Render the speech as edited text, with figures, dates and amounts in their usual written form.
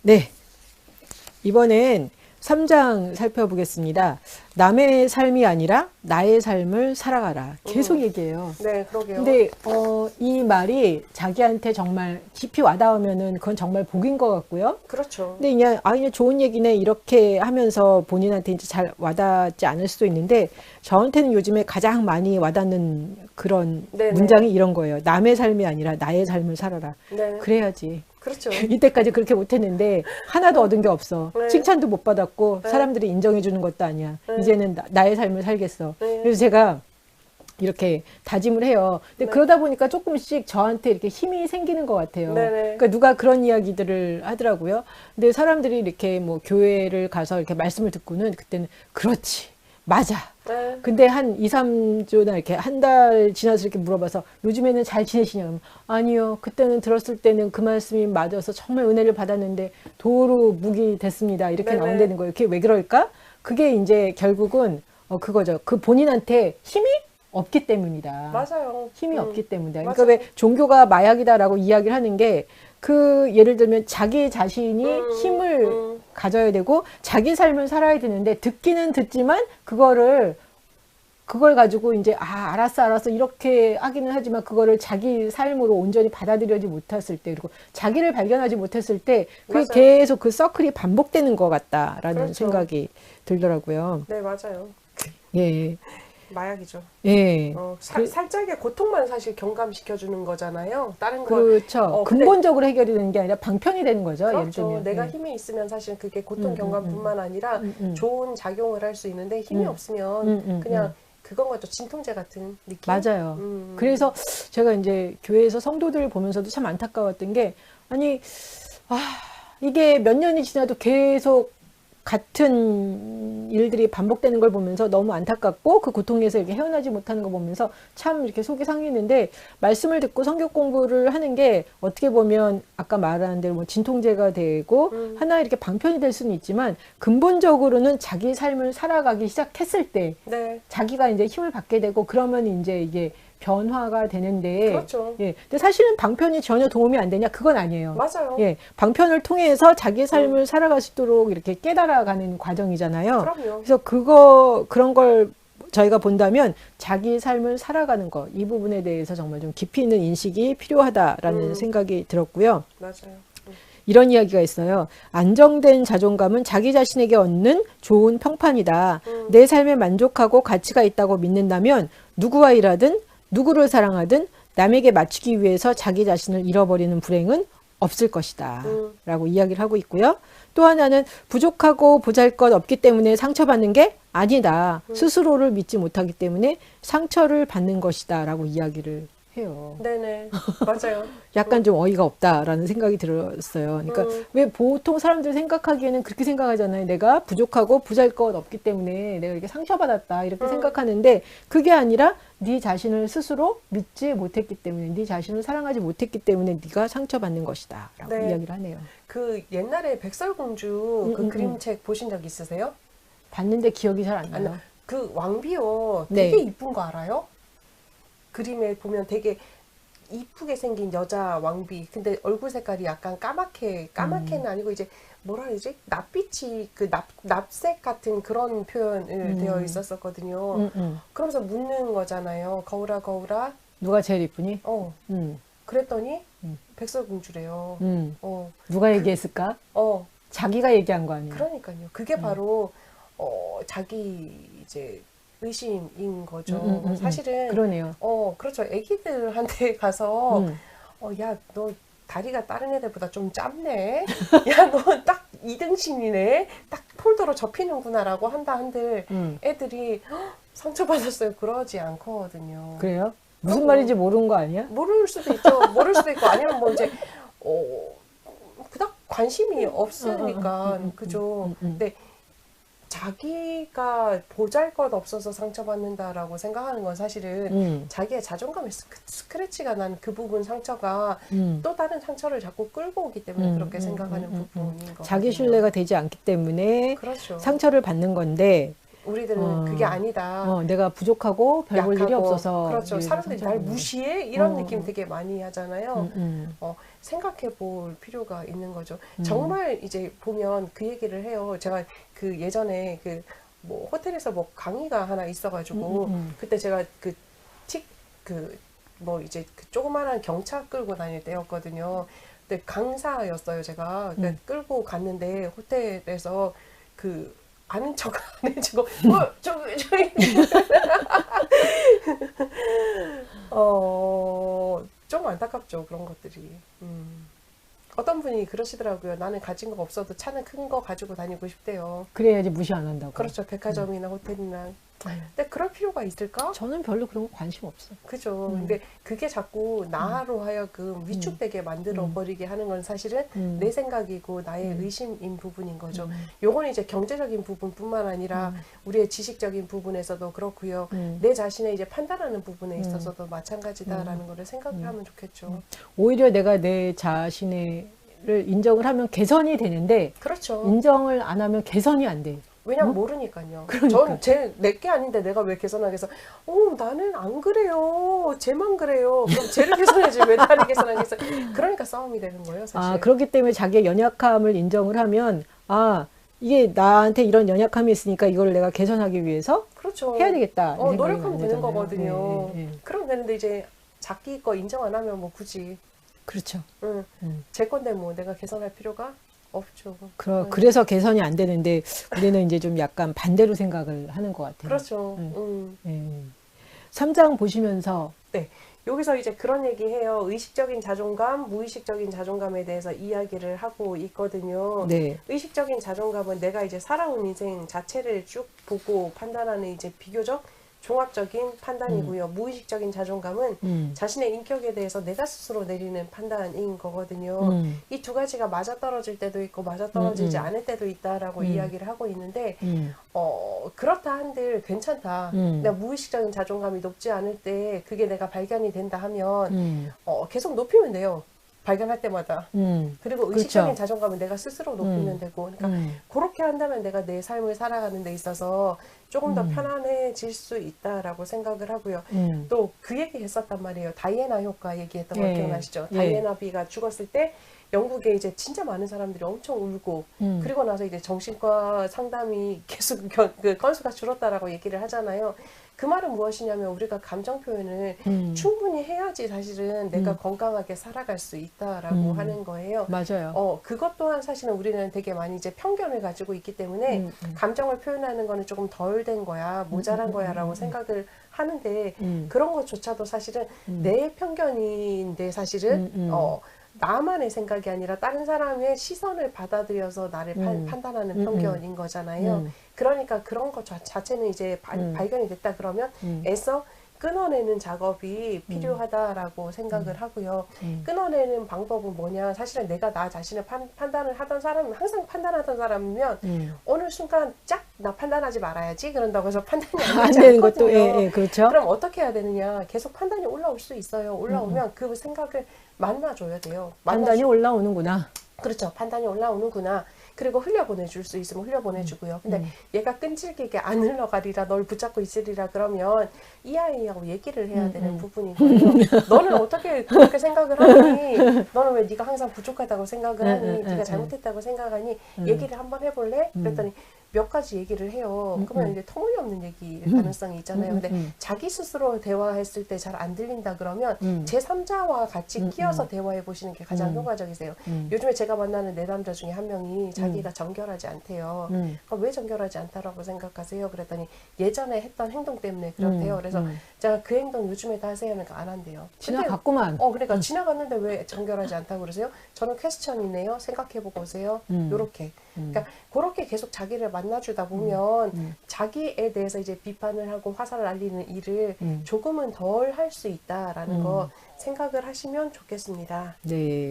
네, 이번엔 3장 살펴보겠습니다. 남의 삶이 아니라 나의 삶을 살아가라. 계속 얘기해요. 네, 그러게요. 근데 이 말이 자기한테 정말 깊이 와닿으면은 그건 정말 복인 것 같고요. 그렇죠. 근데 그냥 좋은 얘기네 이렇게 하면서 본인한테 이제 잘 와닿지 않을 수도 있는데 저한테는 요즘에 가장 많이 와닿는 그런 네네. 문장이 이런 거예요. 남의 삶이 아니라 나의 삶을 살아라. 네. 그래야지. 그렇죠. 이때까지 그렇게 못했는데 하나도 얻은 게 없어. 네. 칭찬도 못 받았고 네. 사람들이 인정해 주는 것도 아니야. 네. 이제는 나의 삶을 살겠어. 네. 그래서 제가 이렇게 다짐을 해요. 근데 네. 그러다 보니까 조금씩 저한테 이렇게 힘이 생기는 것 같아요. 네네. 그러니까 누가 그런 이야기들을 하더라고요. 근데 사람들이 이렇게 뭐 교회를 가서 이렇게 말씀을 듣고는 그때는 그렇지. 맞아. 네. 근데 한 2, 3주나 이렇게 한 달 지나서 이렇게 물어봐서 요즘에는 잘 지내시냐? 그러면 아니요. 그때는 들었을 때는 그 말씀이 맞아서 정말 은혜를 받았는데 도로 묵이 됐습니다. 이렇게 네네. 나온다는 거예요. 그게 왜 그럴까? 그게 이제 결국은 그거죠. 그 본인한테 힘이 없기 때문이다. 맞아요. 힘이 없기 때문이다. 맞아요. 그러니까 왜 종교가 마약이다라고 이야기를 하는 게 그 예를 들면 자기 자신이 힘을 가져야 되고 자기 삶을 살아야 되는데 듣기는 듣지만 그걸 가지고 이제 알았어 이렇게 하기는 하지만 그거를 자기 삶으로 온전히 받아들여지 못했을 때 그리고 자기를 발견하지 못했을 때 그게 맞아요. 계속 그 서클이 반복되는 것 같다라는 그렇죠. 생각이 들더라고요. 네, 맞아요. 예, 마약이죠. 예. 살짝의 고통만 사실 경감시켜주는 거잖아요. 다른 걸. 그렇죠. 근데 근본적으로 해결이 되는 게 아니라 방편이 되는 거죠. 예를 그렇죠. 들면. 내가 예. 힘이 있으면 사실 그게 고통 경감뿐만 아니라 좋은 작용을 할 수 있는데 힘이 없으면 그냥 그건 거죠. 진통제 같은 느낌. 맞아요. 그래서 제가 이제 교회에서 성도들 보면서도 참 안타까웠던 게 아니 이게 몇 년이 지나도 계속 같은 일들이 반복되는 걸 보면서 너무 안타깝고 그 고통에서 이렇게 헤어나지 못하는 거 보면서 참 이렇게 속이 상했는데 말씀을 듣고 성경 공부를 하는 게 어떻게 보면 아까 말한 대로 뭐 진통제가 되고 하나 이렇게 방편이 될 수는 있지만 근본적으로는 자기 삶을 살아가기 시작했을 때 네. 자기가 이제 힘을 받게 되고 그러면 이제 이게 변화가 되는데 그렇죠. 예. 근데 사실은 방편이 전혀 도움이 안 되냐? 그건 아니에요. 맞아요. 예. 방편을 통해서 자기 삶을 살아갈 수 있도록 이렇게 깨달아가는 과정이잖아요. 그럼요. 그래서 그런 걸 저희가 본다면 자기 삶을 살아가는 것, 이 부분에 대해서 정말 좀 깊이 있는 인식이 필요하다라는 생각이 들었고요. 맞아요. 이런 이야기가 있어요. 안정된 자존감은 자기 자신에게 얻는 좋은 평판이다. 내 삶에 만족하고 가치가 있다고 믿는다면 누구와 일하든 누구를 사랑하든 남에게 맞추기 위해서 자기 자신을 잃어버리는 불행은 없을 것이다. 라고 이야기를 하고 있고요. 또 하나는 부족하고 보잘것 없기 때문에 상처받는 게 아니다. 스스로를 믿지 못하기 때문에 상처를 받는 것이다. 라고 이야기를 해요. 네네. 맞아요. 약간 좀 어이가 없다라는 생각이 들었어요. 그러니까 왜 보통 사람들 생각하기에는 그렇게 생각하잖아요. 내가 부족하고 보잘것 없기 때문에 내가 이렇게 상처받았다 이렇게 생각하는데 그게 아니라 네 자신을 스스로 믿지 못했기 때문에 네 자신을 사랑하지 못했기 때문에 네가 상처받는 것이다 라고 네. 이야기를 하네요. 그 옛날에 백설공주 그 그림책 보신 적 있으세요? 봤는데 기억이 잘 안 나요. 그 왕비요 되게 네. 이쁜 거 알아요? 그림에 보면 되게 이쁘게 생긴 여자 왕비. 근데 얼굴 색깔이 약간 까맣게는 아니고 이제 뭐라 그러지? 낯빛이 그 납색 같은 그런 표현을 되어 있었었거든요. 그러면서 묻는 거잖아요. 거울아 거울아. 누가 제일 이쁘니? 그랬더니 백설공주래요. 누가 얘기했을까? 자기가 얘기한 거 아니에요? 그러니까요. 그게 바로 자기 이제 의심인 거죠. 사실은 그러네요. 그렇죠. 애기들한테 가서 야, 너 다리가 다른 애들보다 좀 짧네. 야, 너 딱 2등신이네. 딱 폴더로 접히는구나라고 한다 한들 애들이 상처받았어요. 그러지 않거든요. 그래요? 무슨 말인지 모르는 거 아니야? 모를 수도 있죠. 모를 수도 있고 아니면 뭐 이제 그닥 관심이 없으니까 그죠. 근데 자기가 보잘것 없어서 상처받는다라고 생각하는 건 사실은 자기의 자존감에 스크래치가 난 그 부분 상처가 또 다른 상처를 자꾸 끌고 오기 때문에 그렇게 생각하는 부분인 거 자기 같아요. 신뢰가 되지 않기 때문에 그렇죠. 상처를 받는 건데 우리들은 그게 아니다. 내가 부족하고 별 볼 일이 약하고, 없어서. 그렇죠. 우리를 사람들이 날 성장하는. 무시해? 이런 느낌 되게 많이 하잖아요. 음. 생각해 볼 필요가 있는 거죠. 정말 이제 보면 그 얘기를 해요. 제가 그 예전에 그 뭐 호텔에서 뭐 강의가 하나 있어가지고 그때 제가 뭐 이제 그 조그마한 경차 끌고 다닐 때였거든요. 근데 강사였어요, 제가. 그러니까 끌고 갔는데 호텔에서 그 아는 척 안 해주고 저기 좀 안타깝죠, 그런 것들이. 어떤 분이 그러시더라고요. 나는 가진 거 없어도 차는 큰 거 가지고 다니고 싶대요. 그래야지 무시 안 한다고. 그렇죠. 백화점이나 호텔이나. 근데 그럴 필요가 있을까? 저는 별로 그런 거 관심 없어. 그죠. 근데 그게 자꾸 나로 하여금 위축되게 만들어 버리게 하는 건 사실은 내 생각이고 나의 의심인 부분인 거죠. 요건 이제 경제적인 부분뿐만 아니라 우리의 지식적인 부분에서도 그렇고요. 내 자신의 이제 판단하는 부분에 있어서도 마찬가지다라는 거를 생각을 하면 좋겠죠. 오히려 내가 내 자신을 인정을 하면 개선이 되는데 그렇죠. 인정을 안 하면 개선이 안 돼. 왜냐면 모르니까요. 그러니까. 전 내게 아닌데 내가 왜 개선하겠어? 나는 안 그래요. 쟤만 그래요. 그럼 쟤를 개선해야지 왜 나를 개선하겠어? 그러니까 싸움이 되는 거예요, 사실. 그렇기 때문에 자기의 연약함을 인정을 하면 이게 나한테 이런 연약함이 있으니까 이걸 내가 개선하기 위해서 그렇죠. 해야 되겠다. 이 생각이 노력하면 많이 되는 들잖아요. 거거든요. 예. 그럼 되는데 이제 자기 거 인정 안 하면 뭐 굳이 그렇죠. 제 건데 뭐 내가 개선할 필요가 없죠. 그래서 개선이 안 되는데 우리는 이제 좀 약간 반대로 생각을 하는 것 같아요. 그렇죠. 3장 보시면서 네. 여기서 이제 그런 얘기해요. 의식적인 자존감, 무의식적인 자존감에 대해서 이야기를 하고 있거든요. 네. 의식적인 자존감은 내가 이제 살아온 인생 자체를 쭉 보고 판단하는 이제 비교적 종합적인 판단이고요. 무의식적인 자존감은 자신의 인격에 대해서 내가 스스로 내리는 판단인 거거든요. 이 두 가지가 맞아떨어질 때도 있고 맞아떨어지지 않을 때도 있다라고 이야기를 하고 있는데 그렇다 한들 괜찮다. 내가 무의식적인 자존감이 높지 않을 때 그게 내가 발견이 된다 하면 계속 높이면 돼요. 발견할 때마다. 그리고 의식적인 그렇죠. 자존감은 내가 스스로 높이면 되고 그러니까 그렇게 한다면 내가 내 삶을 살아가는 데 있어서 조금 더 편안해질 수 있다라고 생각을 하고요. 또 그 얘기 했었단 말이에요. 다이애나 효과 얘기했던 거 기억나시죠? 다이애나 비가 죽었을 때 영국에 이제 진짜 많은 사람들이 엄청 울고 그리고 나서 이제 정신과 상담이 계속 그 건수가 줄었다라고 얘기를 하잖아요. 그 말은 무엇이냐면 우리가 감정 표현을 충분히 해야지 사실은 내가 건강하게 살아갈 수 있다라고 하는 거예요. 맞아요. 그것 또한 사실은 우리는 되게 많이 이제 편견을 가지고 있기 때문에 감정을 표현하는 거는 조금 덜 된 거야, 모자란 거야라고 생각을 하는데 그런 것조차도 사실은 내 편견인데 사실은 나만의 생각이 아니라 다른 사람의 시선을 받아들여서 나를 판단하는 편견인 거잖아요. 그러니까 그런 것 자체는 이제 발견이 됐다 그러면 애써 끊어내는 작업이 필요하다라고 생각을 하고요. 끊어내는 방법은 뭐냐? 사실은 내가 나 자신을 판단을 하던 사람은 항상 판단하던 사람이면 어느 순간 짝 나 판단하지 말아야지 그런다고 해서 판단이 안 되는 것도 않거든요. 그렇죠. 그럼 어떻게 해야 되느냐? 계속 판단이 올라올 수 있어요. 올라오면 그 생각을 만나줘야 돼요. 판단이 올라오는구나. 그렇죠. 판단이 올라오는구나. 그리고 흘려보내줄 수 있으면 흘려보내주고요. 근데 얘가 끈질기게 안 흘러가리라 널 붙잡고 있으리라 그러면 이 아이하고 얘기를 해야 되는 부분인 거예요. 너는 어떻게 그렇게 생각을 하니? 너는 왜 네가 항상 부족하다고 생각을 하니? 네가 잘못했다고 생각하니? 얘기를 한번 해볼래? 그랬더니 몇 가지 얘기를 해요. 그러면 이제 터무니없는 얘기일 가능성이 있잖아요. 근데 자기 스스로 대화했을 때 잘 안 들린다 그러면 제3자와 같이 끼어서 대화해 보시는 게 가장 효과적이세요. 요즘에 제가 만나는 내 남자 중에 한 명이 자기가 정결하지 않대요. 그럼 왜 정결하지 않다라고 생각하세요? 그랬더니 예전에 했던 행동 때문에 그렇대요. 그래서 제가 그 행동 요즘에도 하세요? 하니까 안 한대요. 지나갔구만. 그러니까 지나갔는데 왜 정결하지 않다고 그러세요? 저는 퀘스천이네요. 생각해보고 오세요. 요렇게. 그러니까 그렇게 계속 자기를 만나주다 보면 자기에 대해서 이제 비판을 하고 화살을 날리는 일을 조금은 덜 할 수 있다라는 거 생각을 하시면 좋겠습니다. 네.